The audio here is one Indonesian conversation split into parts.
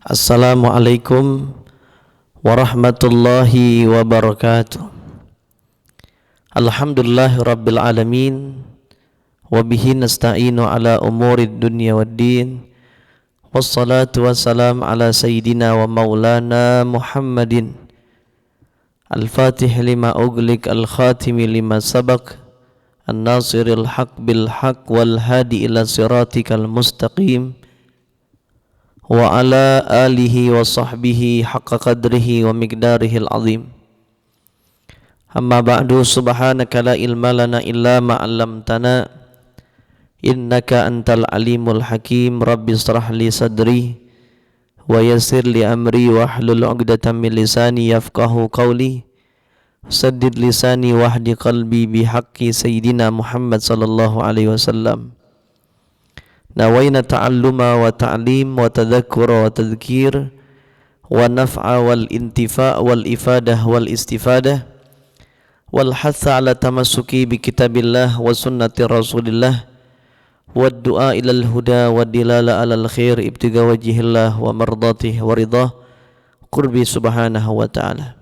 Assalamualaikum warahmatullahi wabarakatuh. Alhamdulillahi rabbil alamin, wabihi nasta'inu ala umurid dunya waddin, wassalatu wassalam ala sayyidina wa maulana Muhammadin al-fatih lima ughliq al-khatimi lima sabaq, an-nasiril haq bil haq wal hadi ila siratikal mustaqim, wa ala alihi wa sahbihi haqqa qadrihi wa miqdarihil azim. Amma ba'du, subhanaka la ilma lana illa ma 'allamtana innaka antal alimul hakim. Rabbi shrah li sadri wa yassir li amri wahlul 'uqdatam min lisani yafqahu qawli, saddid lisani wahdi qalbi bihaqqi sayyidina Muhammad sallallahu alaihi wasallam. Nawaina ta'alluma wa ta'lim wa tadhakkura wa tadhkir wa naf'a wal intifa' wal ifadah wal istifadah wal hatha ala tamassuki bi kitabillah wa sunnati rasulillah wa du'a ilal huda wa dilala alal khair ibtiga wajhillah wa mardatih wa ridah qurbi subhanahu wa ta'ala.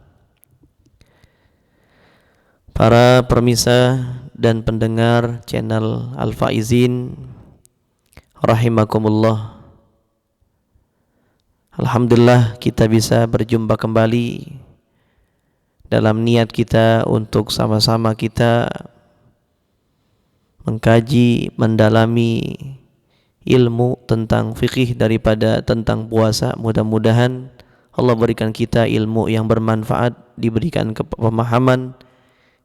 Para pemirsa dan pendengar channel Al-Faizin rahimakumullah, alhamdulillah kita bisa berjumpa kembali dalam niat kita untuk sama-sama kita mengkaji, mendalami ilmu tentang fikih tentang puasa. Mudah-mudahan Allah berikan kita ilmu yang bermanfaat, diberikan pemahaman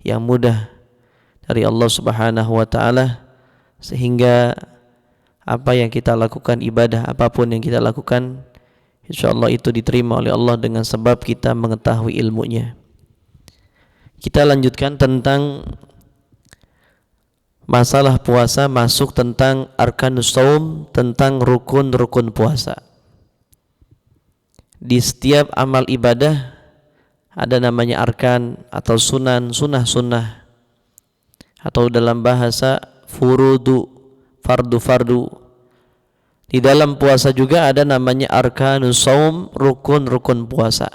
yang mudah dari Allah Subhanahu wa ta'ala, sehingga apa yang kita lakukan, ibadah apapun yang kita lakukan, insyaallah itu diterima oleh Allah dengan sebab kita mengetahui ilmunya. Kita lanjutkan tentang masalah puasa, masuk tentang arkanus shaum, tentang rukun-rukun puasa. Di setiap amal ibadah ada namanya arkan atau sunnah, atau dalam bahasa furudu, fardu. Di dalam puasa juga ada namanya arkanus shaum, rukun-rukun puasa,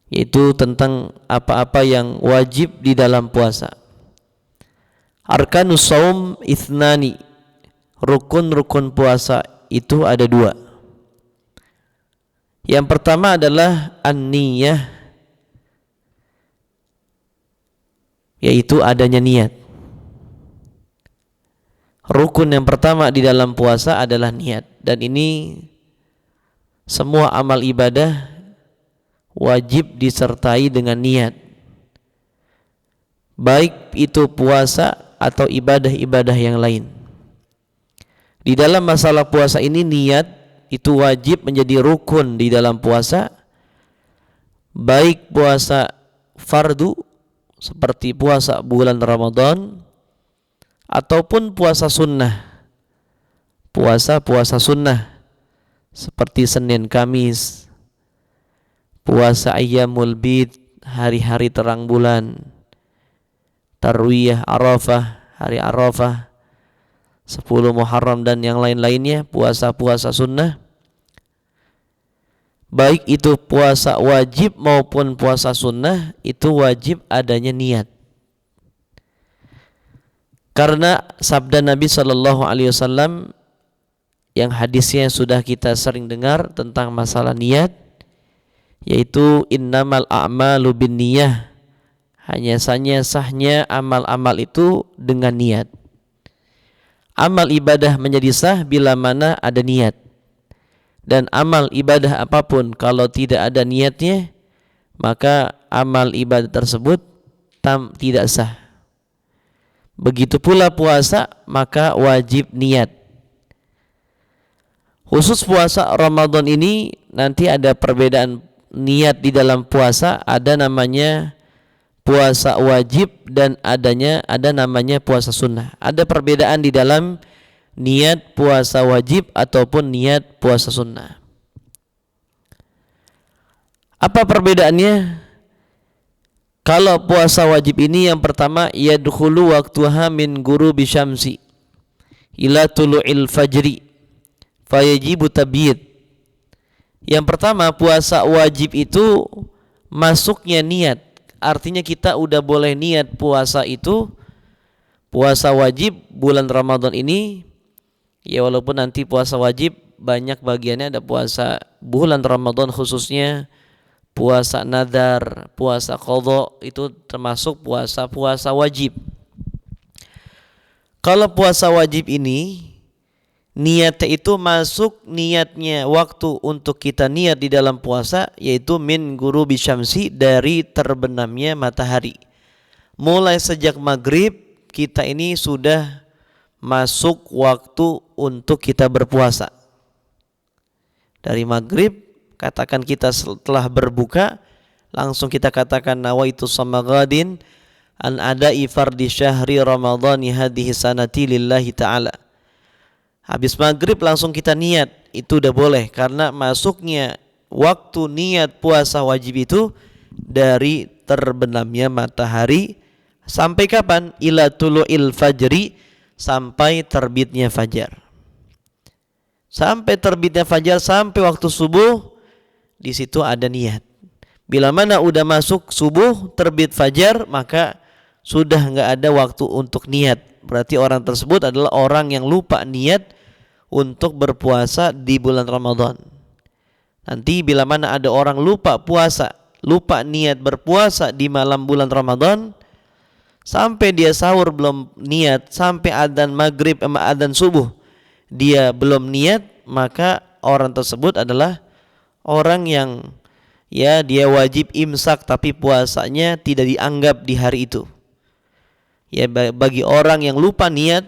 yaitu tentang apa-apa yang wajib di dalam puasa. Arkanus shaum ithnani, rukun-rukun puasa itu ada dua. Yang pertama adalah an-niyah, yaitu adanya niat. Rukun yang pertama di dalam puasa adalah niat, dan ini semua amal ibadah wajib disertai dengan niat, baik itu puasa atau ibadah-ibadah yang lain. Di dalam masalah puasa ini, niat itu wajib menjadi rukun di dalam puasa, baik puasa fardu seperti puasa bulan Ramadan ataupun puasa sunnah, puasa sunnah seperti Senin Kamis, puasa ayyamul bid, hari-hari terang bulan, tarwiyah Arafah, hari Arafah, 10 Muharram dan yang lain-lainnya, puasa-puasa sunnah. Baik itu puasa wajib maupun puasa sunnah, itu wajib adanya niat. Karena sabda Nabi Sallallahu Alaihi Wasallam yang hadisnya sudah kita sering dengar tentang masalah niat, yaitu innamal a'malu binniyah, hanya saja sahnya amal-amal itu dengan niat. Amal ibadah menjadi sah bila mana ada niat, dan amal ibadah apapun kalau tidak ada niatnya, maka amal ibadah tersebut tidak sah. Begitu pula puasa, maka wajib niat. Khusus puasa Ramadan ini nanti ada perbedaan niat di dalam puasa, ada namanya puasa wajib dan ada namanya puasa sunnah. Ada perbedaan di dalam niat puasa wajib ataupun niat puasa sunnah. Apa perbedaannya? Kalau puasa wajib ini, yang pertama, yadkhulu waqtuha min ghurubi syamsi ila tulu'il fajri fayajibu tabyid Yang pertama, puasa wajib itu masuknya niat. Artinya kita udah boleh niat puasa itu, puasa wajib bulan Ramadan ini. Ya walaupun nanti puasa wajib banyak bagiannya, ada puasa bulan Ramadan khususnya, puasa nadar, puasa qadha, itu termasuk puasa-puasa wajib. Kalau puasa wajib ini niatnya itu masuk niatnya waktu untuk kita niat di dalam puasa, yaitu min ghurubi syamsi, dari terbenamnya matahari. Mulai sejak maghrib kita ini sudah masuk waktu untuk kita berpuasa. Dari maghrib, katakan kita setelah berbuka, langsung kita katakan nawaitu sama ghadin an adai fardi syahri ramadhani hadhihi sanati lillahi ta'ala. Habis maghrib langsung kita niat, itu udah boleh, karena masuknya waktu niat puasa wajib itu dari terbenamnya matahari sampai kapan? Ila tulu'il fajri, sampai terbitnya fajar. Sampai terbitnya fajar, sampai waktu subuh, di situ ada niat. Bila mana udah masuk subuh, terbit fajar, maka sudah nggak ada waktu untuk niat. Berarti orang tersebut adalah orang yang lupa niat untuk berpuasa di bulan Ramadan. Nanti bila mana ada orang lupa puasa, lupa niat berpuasa di malam bulan Ramadan, sampai dia sahur belum niat, sampai adzan maghrib sama adzan subuh dia belum niat, maka orang tersebut adalah orang yang ya dia wajib imsak tapi puasanya tidak dianggap di hari itu. Ya, bagi orang yang lupa niat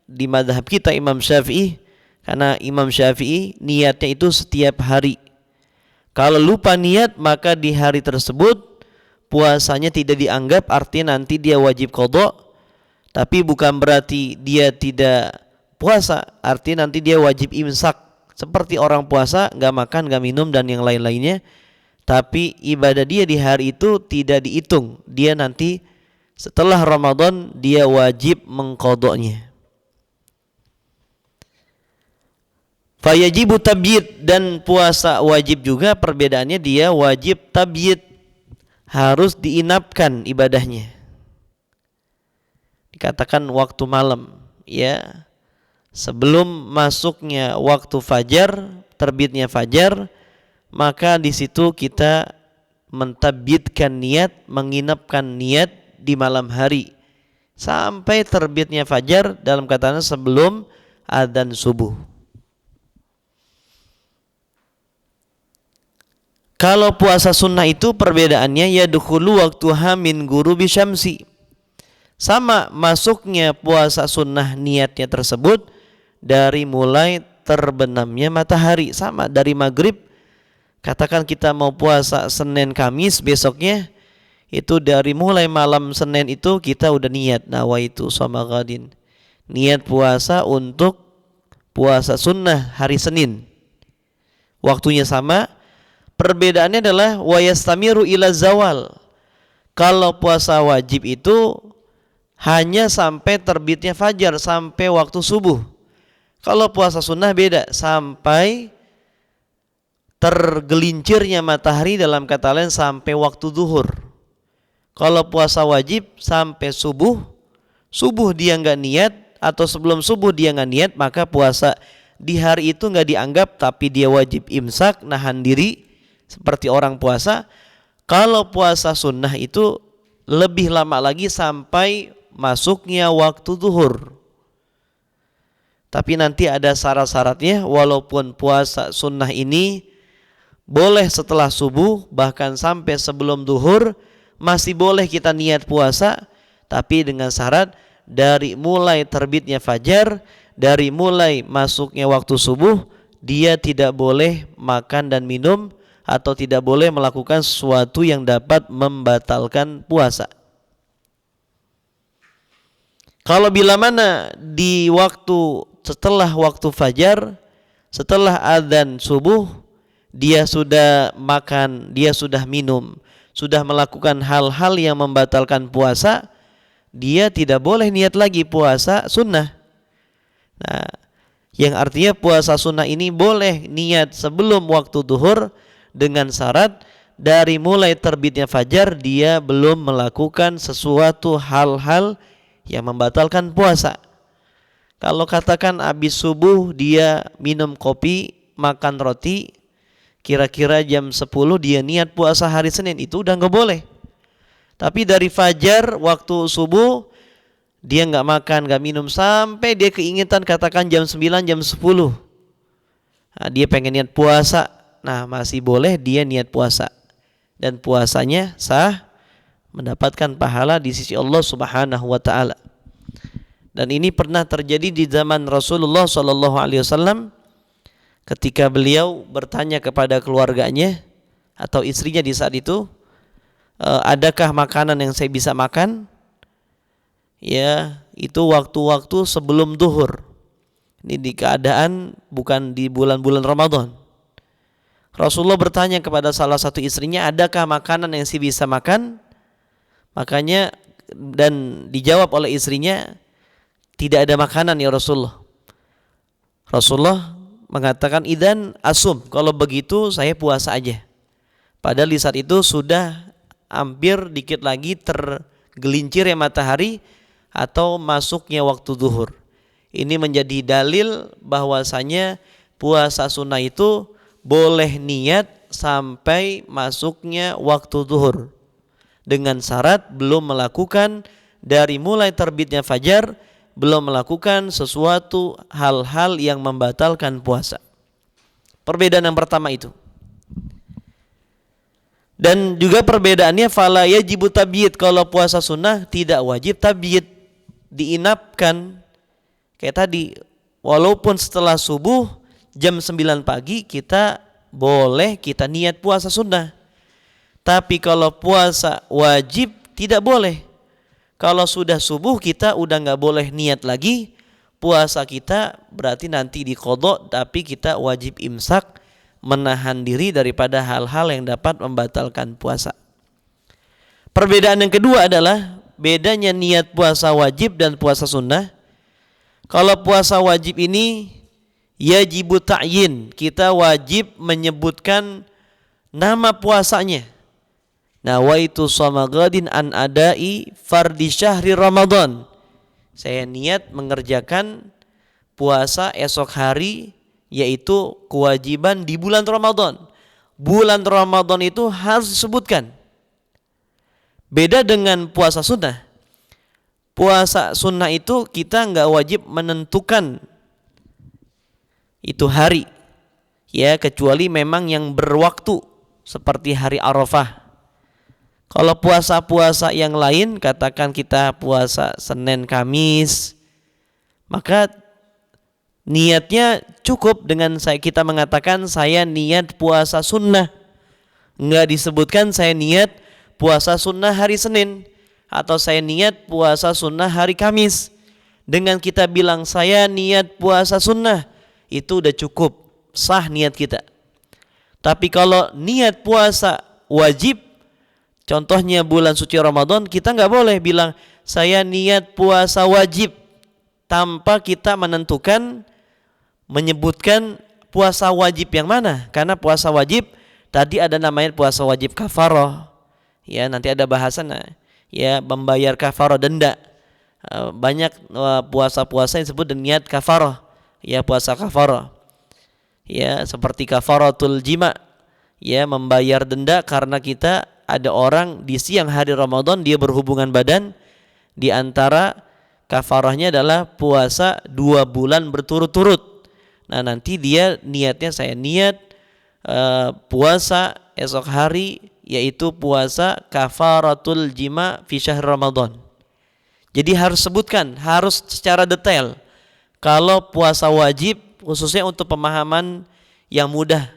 di mazhab kita Imam Syafi'i, karena Imam Syafi'i niatnya itu setiap hari. Kalau lupa niat, maka di hari tersebut puasanya tidak dianggap, artinya nanti dia wajib qadha. Tapi bukan berarti dia tidak puasa, artinya nanti dia wajib imsak. Seperti orang puasa, gak makan, gak minum dan yang lain-lainnya. Tapi ibadah dia di hari itu tidak dihitung. Dia nanti setelah Ramadan dia wajib mengqadhanya. Fayajibu tabyid, dan puasa wajib juga perbedaannya dia wajib tabyid, harus diinapkan ibadahnya. Dikatakan waktu malam, ya. Sebelum masuknya waktu fajar, terbitnya fajar, maka di situ kita mentabyidkan niat, menginapkan niat di malam hari sampai terbitnya fajar, dalam katanya sebelum adzan subuh. Kalau puasa sunnah itu perbedaannya yadkhulu waktuha min ghurubi syamsi. Sama masuknya puasa sunnah niatnya tersebut dari mulai terbenamnya matahari, sama dari maghrib. Katakan kita mau puasa Senin Kamis besoknya, itu dari mulai malam Senin itu kita udah niat nawaitu shoma ghadin, niat puasa untuk puasa sunnah hari Senin. Waktunya sama. Perbedaannya adalah wa yastamiru ila zawal. Kalau puasa wajib itu hanya sampai terbitnya fajar, sampai waktu subuh. Kalau puasa sunnah beda, sampai tergelincirnya matahari, dalam kata lain sampai waktu zuhur. Kalau puasa wajib sampai subuh, subuh dia nggak niat atau sebelum subuh dia nggak niat, maka puasa di hari itu nggak dianggap, tapi dia wajib imsak, nahan diri seperti orang puasa. Kalau puasa sunnah itu lebih lama lagi, sampai masuknya waktu zuhur. Tapi nanti ada syarat-syaratnya. Walaupun puasa sunnah ini boleh setelah subuh, bahkan sampai sebelum zuhur masih boleh kita niat puasa, tapi dengan syarat dari mulai terbitnya fajar, dari mulai masuknya waktu subuh, dia tidak boleh makan dan minum atau tidak boleh melakukan sesuatu yang dapat membatalkan puasa. Kalau bila mana di waktu setelah waktu fajar, setelah adzan subuh, dia sudah makan, dia sudah minum, sudah melakukan hal-hal yang membatalkan puasa, dia tidak boleh niat lagi puasa sunnah. Nah, Yang artinya puasa sunnah ini boleh niat sebelum waktu duhur dengan syarat dari mulai terbitnya fajar dia belum melakukan sesuatu hal-hal yang membatalkan puasa. Kalau katakan habis subuh dia minum kopi, makan roti, kira-kira jam 10 dia niat puasa hari Senin, itu udah nggak boleh. Tapi dari fajar waktu subuh dia nggak makan, nggak minum sampai dia keingetan katakan jam 9, jam 10. Nah, dia pengen niat puasa. Nah, masih boleh dia niat puasa. Dan puasanya sah, mendapatkan pahala di sisi Allah Subhanahu wa taala. Dan ini pernah terjadi di zaman Rasulullah sallallahu alaihi wasallam ketika beliau bertanya kepada keluarganya atau istrinya di saat itu, adakah makanan yang saya bisa makan? Ya, itu waktu-waktu sebelum duhur. Ini di keadaan bukan di bulan-bulan Ramadan. Rasulullah bertanya kepada salah satu istrinya, adakah makanan yang saya bisa makan? Makanya dan dijawab oleh istrinya, tidak ada makanan ya Rasulullah. Rasulullah mengatakan, idan asum, kalau begitu saya puasa aja. Padahal di saat itu sudah hampir dikit lagi tergelincir ya matahari atau masuknya waktu zuhur. Ini menjadi dalil bahwasanya puasa sunnah itu boleh niat sampai masuknya waktu zuhur dengan syarat belum melakukan dari mulai terbitnya fajar, belum melakukan sesuatu hal-hal yang membatalkan puasa. Perbedaan yang pertama itu. Dan juga perbedaannya fala yajibu tabyid, kalau puasa sunnah tidak wajib tabyid, diinapkan. Kayak tadi, walaupun setelah subuh jam 9 pagi kita boleh kita niat puasa sunnah. Tapi kalau puasa wajib tidak boleh. Kalau sudah subuh kita udah nggak boleh niat lagi, puasa kita berarti nanti diqadha, tapi kita wajib imsak, menahan diri daripada hal-hal yang dapat membatalkan puasa. Perbedaan yang kedua adalah bedanya niat puasa wajib dan puasa sunnah. Kalau puasa wajib ini yajibu ta'yin, kita wajib menyebutkan nama puasanya. Nawaitu shoma ghadin an adai fardi syahri Ramadan. Saya niat mengerjakan puasa esok hari, yaitu kewajiban di bulan Ramadan. Bulan Ramadan itu harus disebutkan. Beda dengan puasa sunnah. Puasa sunnah itu kita nggak wajib menentukan itu hari, ya, kecuali memang yang berwaktu seperti hari Arafah. Kalau puasa-puasa yang lain, katakan kita puasa Senin Kamis, maka niatnya cukup dengan kita mengatakan saya niat puasa sunnah. Enggak disebutkan saya niat puasa sunnah hari Senin atau saya niat puasa sunnah hari Kamis. Dengan kita bilang saya niat puasa sunnah, itu udah cukup, sah niat kita. Tapi kalau niat puasa wajib, contohnya bulan suci Ramadan, kita nggak boleh bilang saya niat puasa wajib tanpa kita menyebutkan puasa wajib yang mana. Karena puasa wajib tadi ada namanya puasa wajib kafarah. Ya, nanti ada bahasan ya, membayar kafarah denda. Banyak puasa-puasa yang disebut dengan niat kafarah. Ya, puasa kafarah. Ya, seperti kafaratul jima. Ya, membayar denda karena kita ada orang di siang hari Ramadan dia berhubungan badan, di antara kafarahnya adalah puasa 2 bulan berturut-turut. Nah, nanti dia niatnya saya niat puasa esok hari, yaitu puasa kafaratul jima fi syahr Ramadan. Jadi harus sebutkan, harus secara detail. Kalau puasa wajib, khususnya untuk pemahaman yang mudah,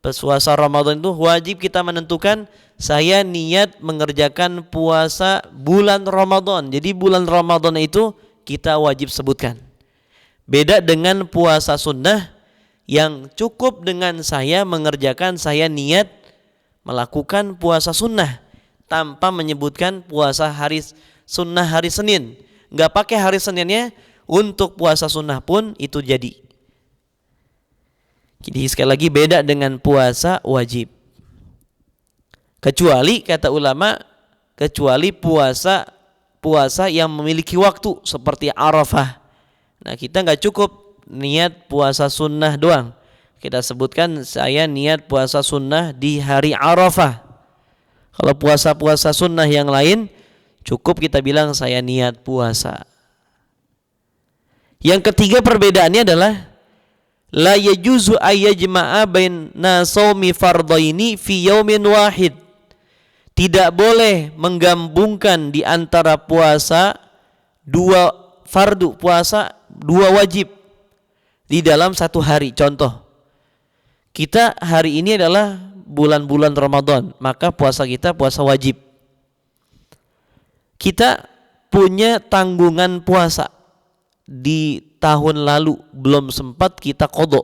puasa Ramadan itu wajib kita menentukan saya niat mengerjakan puasa bulan Ramadan. Jadi bulan Ramadan itu kita wajib sebutkan. Beda dengan puasa sunnah yang cukup dengan saya mengerjakan saya niat melakukan puasa sunnah tanpa menyebutkan puasa hari sunnah hari Senin. Enggak pakai hari Seninnya, untuk puasa sunnah pun itu jadi. Jadi sekali lagi beda dengan puasa wajib. Kecuali kata ulama, kecuali puasa yang memiliki waktu seperti Arafah. Nah, kita nggak cukup niat puasa sunnah doang. Kita sebutkan saya niat puasa sunnah di hari Arafah. Kalau puasa-puasa sunnah yang lain cukup kita bilang saya niat puasa. Yang ketiga perbedaannya adalah la yajuzu ayyajma'a baina shaumi fardhaini fi yaumin wahid. Tidak boleh menggabungkan di antara puasa dua fardu, puasa dua wajib di dalam satu hari. Contoh, kita hari ini adalah bulan-bulan Ramadan, maka puasa kita puasa wajib. Kita punya tanggungan puasa di tahun lalu, belum sempat kita qadha.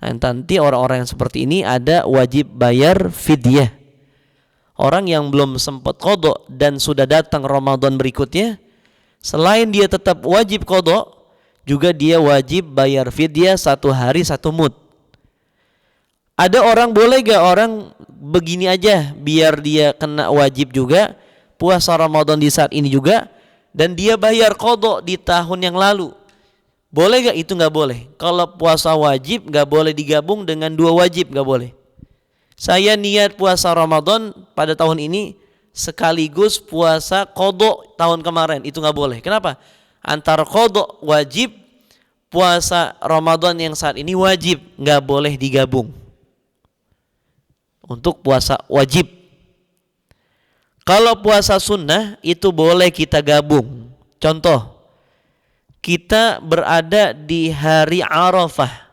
Nah, nanti orang-orang yang seperti ini ada wajib bayar fidyah. Orang yang belum sempat qadha dan sudah datang Ramadan berikutnya, selain dia tetap wajib qadha, juga dia wajib bayar fidyah 1 hari 1 mud. Ada orang boleh gak orang begini aja biar dia kena wajib juga puasa Ramadan di saat ini juga dan dia bayar qadha di tahun yang lalu? Boleh gak? Itu gak boleh. Kalau puasa wajib gak boleh digabung dengan dua wajib, gak boleh. Saya niat puasa Ramadan pada tahun ini sekaligus puasa qadha tahun kemarin, itu gak boleh. Kenapa? Antara qadha wajib, puasa Ramadan yang saat ini wajib, gak boleh digabung. Untuk puasa wajib. Kalau puasa sunnah itu boleh kita gabung. Contoh, kita berada di hari Arafah.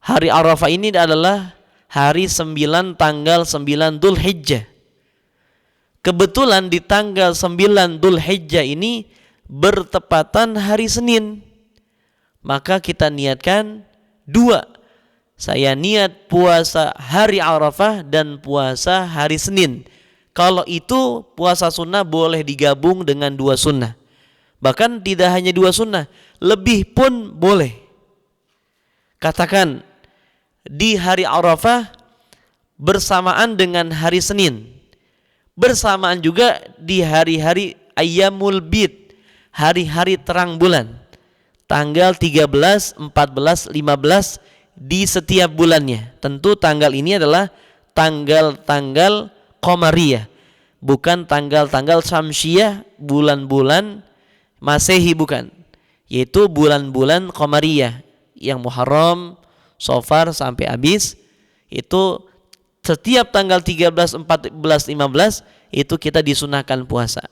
Hari Arafah ini adalah hari 9 tanggal 9 Dzulhijjah. Kebetulan di tanggal 9 Dzulhijjah ini bertepatan hari Senin. Maka kita niatkan dua. Saya niat puasa hari Arafah dan puasa hari Senin. Kalau itu puasa sunnah boleh digabung dengan dua sunnah. Bahkan tidak hanya dua sunnah, lebih pun boleh. Katakan di hari Arafah bersamaan dengan hari Senin, bersamaan juga di hari-hari Ayyamul Bid, hari-hari terang bulan, tanggal 13, 14, 15 di setiap bulannya. Tentu tanggal ini adalah tanggal-tanggal Qamariyah, bukan tanggal-tanggal Syamsiyah, bulan-bulan Masehi, bukan, yaitu bulan-bulan Qamariyah yang Muharram, Safar sampai habis. Itu setiap tanggal 13, 14, 15 itu kita disunahkan puasa.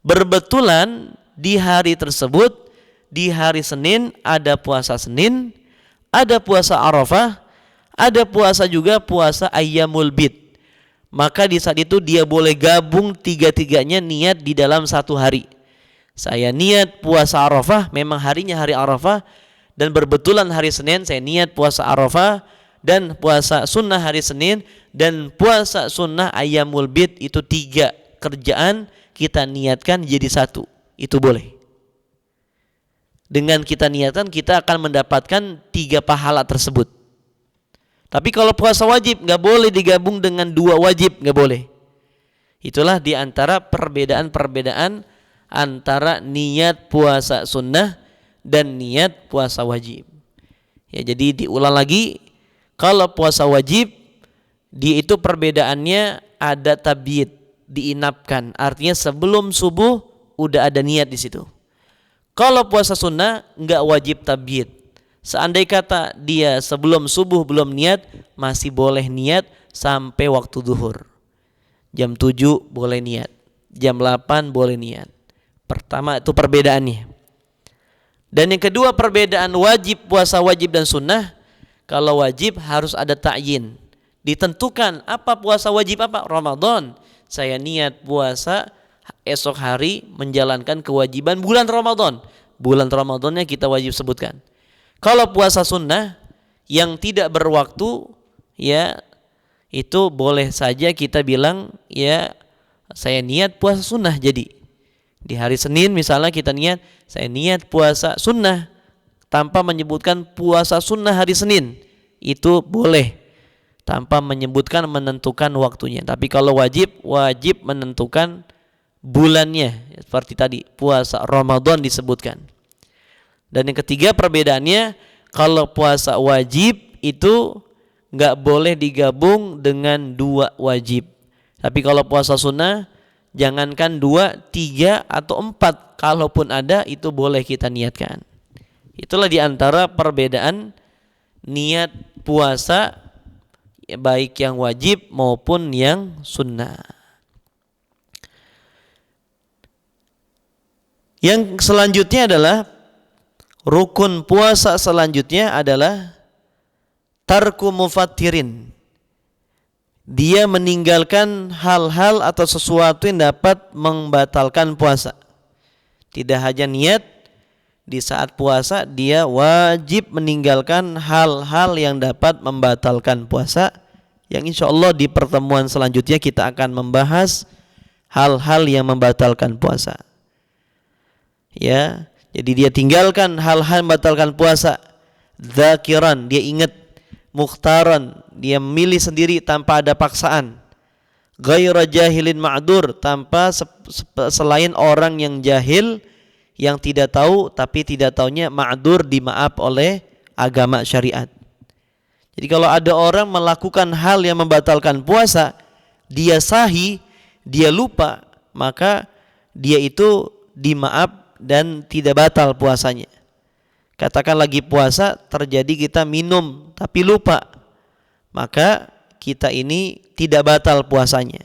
Berbetulan di hari tersebut, di hari Senin ada puasa Senin, ada puasa Arafah, ada puasa juga puasa Ayyamul Bid. Maka di saat itu dia boleh gabung tiga-tiganya niat di dalam satu hari. Saya niat puasa Arafah, memang harinya hari Arafah, dan berbetulan hari Senin saya niat puasa Arafah dan puasa sunnah hari Senin dan puasa sunnah Ayyamul Bid. Itu 3 kerjaan kita niatkan jadi satu, itu boleh. Dengan kita niatkan kita akan mendapatkan 3 pahala tersebut. Tapi kalau puasa wajib gak boleh digabung dengan 2 wajib, gak boleh. Itulah diantara perbedaan-perbedaan antara niat puasa sunnah dan niat puasa wajib. Ya, jadi diulang lagi, kalau puasa wajib dia itu perbedaannya ada tabyid, diinapkan, artinya sebelum subuh udah ada niat di situ. Kalau puasa sunnah enggak wajib tabyid. Seandai kata dia sebelum subuh belum niat, masih boleh niat sampai waktu zuhur. Jam 7 boleh niat, jam 8 boleh niat. Pertama itu perbedaannya. Dan yang kedua perbedaan wajib, puasa wajib dan sunnah. Kalau wajib harus ada ta'yin, ditentukan apa puasa wajib apa. Ramadan, saya niat puasa esok hari menjalankan kewajiban bulan Ramadan. Bulan Ramadannya kita wajib sebutkan. Kalau puasa sunnah yang tidak berwaktu, ya itu boleh saja kita bilang ya saya niat puasa sunnah. Jadi di hari Senin misalnya kita niat, saya niat puasa sunnah tanpa menyebutkan puasa sunnah hari Senin, itu boleh tanpa menyebutkan menentukan waktunya. Tapi kalau wajib menentukan bulannya, seperti tadi puasa Ramadan disebutkan. Dan yang ketiga perbedaannya, kalau puasa wajib itu nggak boleh digabung dengan 2 wajib. Tapi kalau puasa sunnah, jangankan 2, 3 atau 4, kalaupun ada itu boleh kita niatkan. Itulah diantara perbedaan niat puasa, baik yang wajib maupun yang sunnah. Yang selanjutnya adalah rukun puasa selanjutnya adalah tarku mufattirin. Dia meninggalkan hal-hal atau sesuatu yang dapat membatalkan puasa. Tidak hanya niat, di saat puasa dia wajib meninggalkan hal-hal yang dapat membatalkan puasa. Yang insya Allah di pertemuan selanjutnya kita akan membahas hal-hal yang membatalkan puasa. Ya, jadi dia tinggalkan hal-hal yang membatalkan puasa. Dzakiran, dia ingat. Mukhtaran, dia memilih sendiri tanpa ada paksaan. Ghaira jahilin ma'dur, tanpa selain orang yang jahil, yang tidak tahu, tapi tidak taunya ma'dur, dimaaf oleh agama syariat. Jadi kalau ada orang melakukan hal yang membatalkan puasa, dia sahih, dia lupa, maka dia itu dimaaf dan tidak batal puasanya. Katakan lagi puasa, terjadi kita minum tapi lupa, maka kita ini tidak batal puasanya.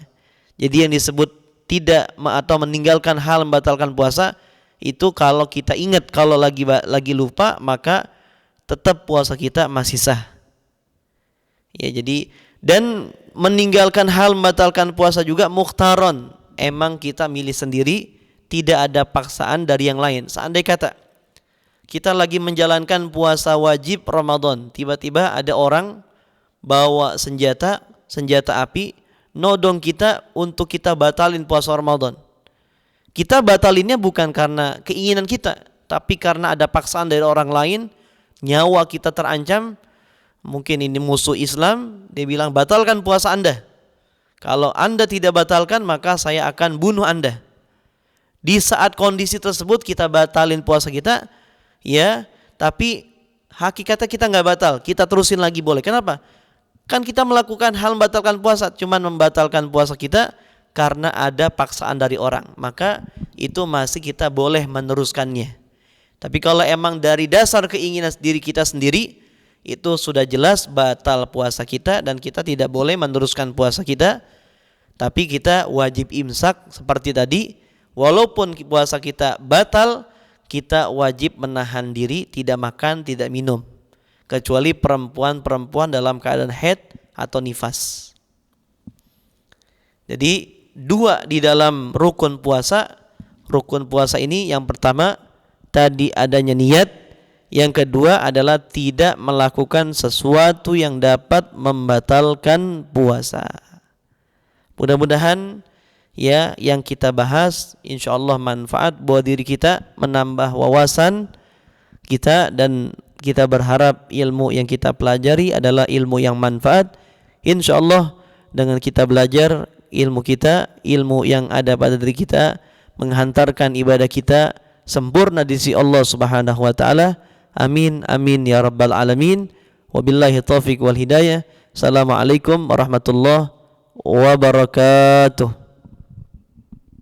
Jadi yang disebut tidak atau meninggalkan hal membatalkan puasa itu kalau kita ingat, kalau lagi lupa maka tetap puasa kita masih sah. Ya, jadi dan meninggalkan hal membatalkan puasa juga mukhtaron, emang kita milih sendiri, tidak ada paksaan dari yang lain. Seandainya kata kita lagi menjalankan puasa wajib Ramadan, tiba-tiba ada orang bawa senjata api, nodong kita untuk kita batalin puasa Ramadan. Kita batalinnya bukan karena keinginan kita, tapi karena ada paksaan dari orang lain, nyawa kita terancam, mungkin ini musuh Islam, dia bilang batalkan puasa Anda. Kalau Anda tidak batalkan, maka saya akan bunuh Anda. Di saat kondisi tersebut kita batalin puasa kita, ya, tapi hakikatnya kita nggak batal, kita terusin lagi boleh. Kenapa? Kan kita melakukan hal membatalkan puasa, cuman membatalkan puasa kita karena ada paksaan dari orang, maka itu masih kita boleh meneruskannya. Tapi kalau emang dari dasar keinginan diri kita sendiri, itu sudah jelas batal puasa kita dan kita tidak boleh meneruskan puasa kita. Tapi kita wajib imsak seperti tadi, walaupun puasa kita batal, kita wajib menahan diri, tidak makan, tidak minum, kecuali perempuan dalam keadaan haid atau nifas. Jadi 2 di dalam rukun puasa. Rukun puasa ini yang pertama tadi adanya niat, yang kedua adalah tidak melakukan sesuatu yang dapat membatalkan puasa. Mudah-mudahan ya yang kita bahas insyaallah manfaat buat diri kita, menambah wawasan kita, dan kita berharap ilmu yang kita pelajari adalah ilmu yang manfaat. Insyaallah dengan kita belajar ilmu kita, ilmu yang ada pada diri kita, menghantarkan ibadah kita sempurna di sisi Allah Subhanahu wa taala. Amin amin ya rabbal alamin. Wabillahi taufiq wal hidayah. Assalamualaikum warahmatullahi wabarakatuh.